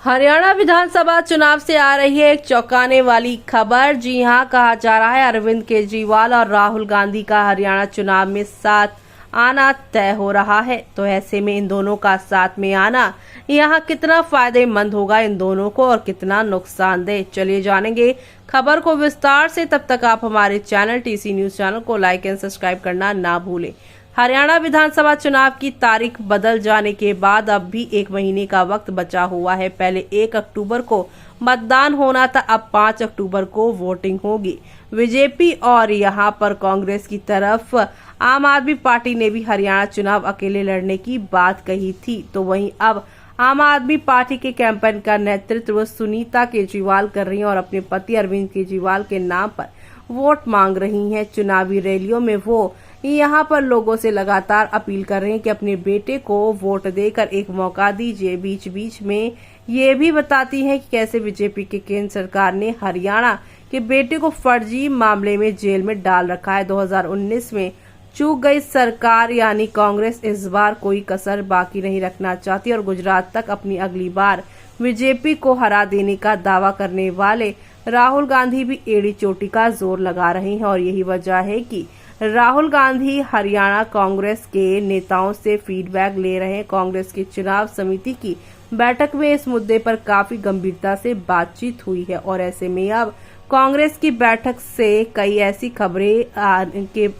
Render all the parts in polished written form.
हरियाणा विधानसभा चुनाव से आ रही है एक चौंकाने वाली खबर। जी हां, कहा जा रहा है अरविंद केजरीवाल और राहुल गांधी का हरियाणा चुनाव में साथ आना तय हो रहा है। तो ऐसे में इन दोनों का साथ में आना यहां कितना फायदेमंद होगा इन दोनों को और कितना नुकसानदेह, चलिए जानेंगे खबर को विस्तार से। तब तक आप हमारे चैनल टीसी न्यूज चैनल को लाइक एंड सब्सक्राइब करना ना भूलें। हरियाणा विधानसभा चुनाव की तारीख बदल जाने के बाद अब भी 1 महीने का वक्त बचा हुआ है। पहले 1 अक्टूबर को मतदान होना था, अब 5 अक्टूबर को वोटिंग होगी। बीजेपी और यहां पर कांग्रेस की तरफ आम आदमी पार्टी ने भी हरियाणा चुनाव अकेले लड़ने की बात कही थी। तो वहीं अब आम आदमी पार्टी के कैंपेन का नेतृत्व सुनीता केजरीवाल कर रही हैं और अपने पति अरविंद केजरीवाल के नाम पर वोट मांग रही हैं। चुनावी रैलियों में वो यहाँ पर लोगों से लगातार अपील कर रहे हैं कि अपने बेटे को वोट देकर एक मौका दीजिए। बीच बीच में ये भी बताती हैं कि कैसे बीजेपी के केंद्र सरकार ने हरियाणा के बेटे को फर्जी मामले में जेल में डाल रखा है। 2019 में चूक गई सरकार यानी कांग्रेस इस बार कोई कसर बाकी नहीं रखना चाहती और गुजरात तक अपनी अगली बार बीजेपी को हरा देने का दावा करने वाले राहुल गांधी भी एड़ी चोटी का जोर लगा रहे हैं। और यही वजह है कि राहुल गांधी हरियाणा कांग्रेस के नेताओं से फीडबैक ले रहे हैं। कांग्रेस की चुनाव समिति की बैठक में इस मुद्दे पर काफी गंभीरता से बातचीत हुई है और ऐसे में अब कांग्रेस की बैठक से कई ऐसी खबरें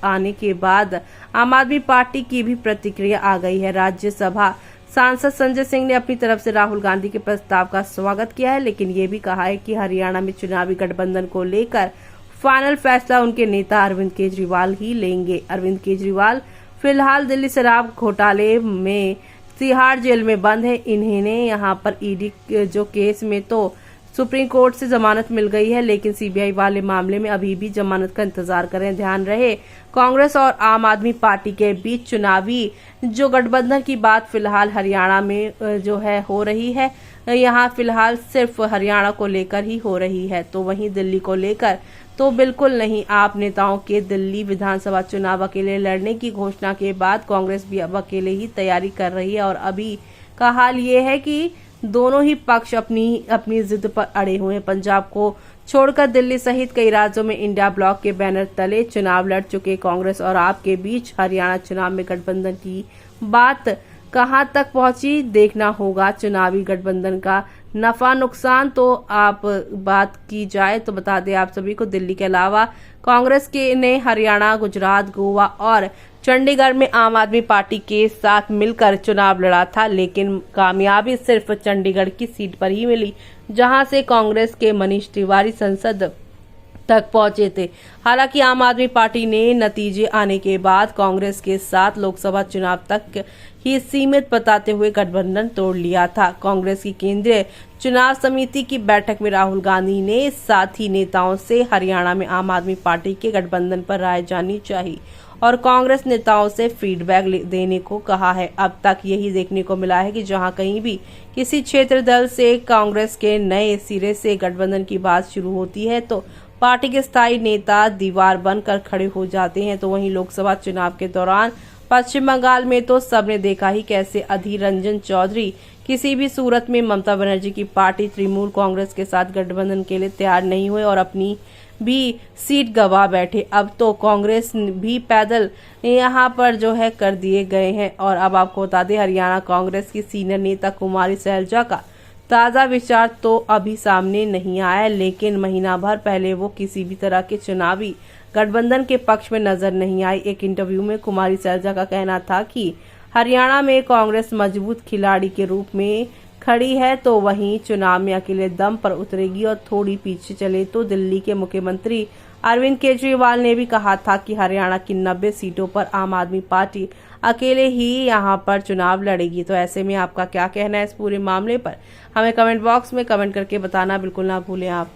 आने के बाद आम आदमी पार्टी की भी प्रतिक्रिया आ गई है। राज्यसभा सांसद संजय सिंह ने अपनी तरफ से राहुल गांधी के प्रस्ताव का स्वागत किया है, लेकिन ये भी कहा है कि हरियाणा में चुनावी गठबंधन को लेकर फाइनल फैसला उनके नेता अरविंद केजरीवाल ही लेंगे। अरविंद केजरीवाल फिलहाल दिल्ली शराब घोटाले में तिहाड़ जेल में बंद है। इन्हें यहाँ पर ईडी जो केस में तो सुप्रीम कोर्ट से जमानत मिल गई है, लेकिन सीबीआई वाले मामले में अभी भी जमानत का इंतजार करें। ध्यान रहे, कांग्रेस और आम आदमी पार्टी के बीच चुनावी जो गठबंधन की बात फिलहाल हरियाणा में जो है हो रही है, यहाँ फिलहाल सिर्फ हरियाणा को लेकर ही हो रही है। तो वहीं दिल्ली को लेकर तो बिल्कुल नहीं। आप नेताओं के दिल्ली विधानसभा चुनाव अकेले लड़ने की घोषणा के बाद कांग्रेस भी अब अकेले ही तैयारी कर रही है और अभी का हाल ये है कि दोनों ही पक्ष अपनी जिद पर अड़े हुए हैं। पंजाब को छोड़कर दिल्ली सहित कई राज्यों में इंडिया ब्लॉक के बैनर तले चुनाव लड़ चुके कांग्रेस और आप के बीच हरियाणा चुनाव में गठबंधन की बात कहां तक पहुंची, देखना होगा। चुनावी गठबंधन का नफा नुकसान तो आप बात की जाए तो बता दें आप सभी को, दिल्ली के अलावा कांग्रेस के ने हरियाणा, गुजरात, गोवा और चंडीगढ़ में आम आदमी पार्टी के साथ मिलकर चुनाव लड़ा था, लेकिन कामयाबी सिर्फ चंडीगढ़ की सीट पर ही मिली, जहां से कांग्रेस के मनीष तिवारी संसद तक पहुंचे थे। हालांकि आम आदमी पार्टी ने नतीजे आने के बाद कांग्रेस के साथ लोकसभा चुनाव तक ही सीमित बताते हुए गठबंधन तोड़ लिया था। कांग्रेस की केंद्रीय चुनाव समिति की बैठक में राहुल गांधी ने साथी नेताओं से हरियाणा में आम आदमी पार्टी के गठबंधन पर राय जाननी चाहिए और कांग्रेस नेताओं से फीडबैक देने को कहा है। अब तक यही देखने को मिला है कि जहां कहीं भी किसी क्षेत्र दल से कांग्रेस के नए सिरे से गठबंधन की बात शुरू होती है तो पार्टी के स्थायी नेता दीवार बनकर खड़े हो जाते हैं। तो वहीं लोकसभा चुनाव के दौरान पश्चिम बंगाल में तो सबने देखा ही कैसे अधीर रंजन चौधरी किसी भी सूरत में ममता बनर्जी की पार्टी तृणमूल कांग्रेस के साथ गठबंधन के लिए तैयार नहीं हुए और अपनी भी सीट गंवा बैठे। अब तो कांग्रेस भी पैदल यहाँ पर जो है कर दिए गए हैं। और अब आपको बता दें, हरियाणा कांग्रेस की सीनियर नेता कुमारी सैलजा का ताजा विचार तो अभी सामने नहीं आया, लेकिन महीना भर पहले वो किसी भी तरह के चुनावी गठबंधन के पक्ष में नजर नहीं आई। एक इंटरव्यू में कुमारी सैलजा का कहना था कि हरियाणा में कांग्रेस मजबूत खिलाड़ी के रूप में खड़ी है, तो वहीं चुनाव में अकेले दम पर उतरेगी। और थोड़ी पीछे चले तो दिल्ली के मुख्यमंत्री अरविंद केजरीवाल ने भी कहा था कि हरियाणा की 90 सीटों पर आम आदमी पार्टी अकेले ही यहां पर चुनाव लड़ेगी। तो ऐसे में आपका क्या कहना है इस पूरे मामले पर, हमें कमेंट बॉक्स में कमेंट करके बताना बिल्कुल ना भूलें आप।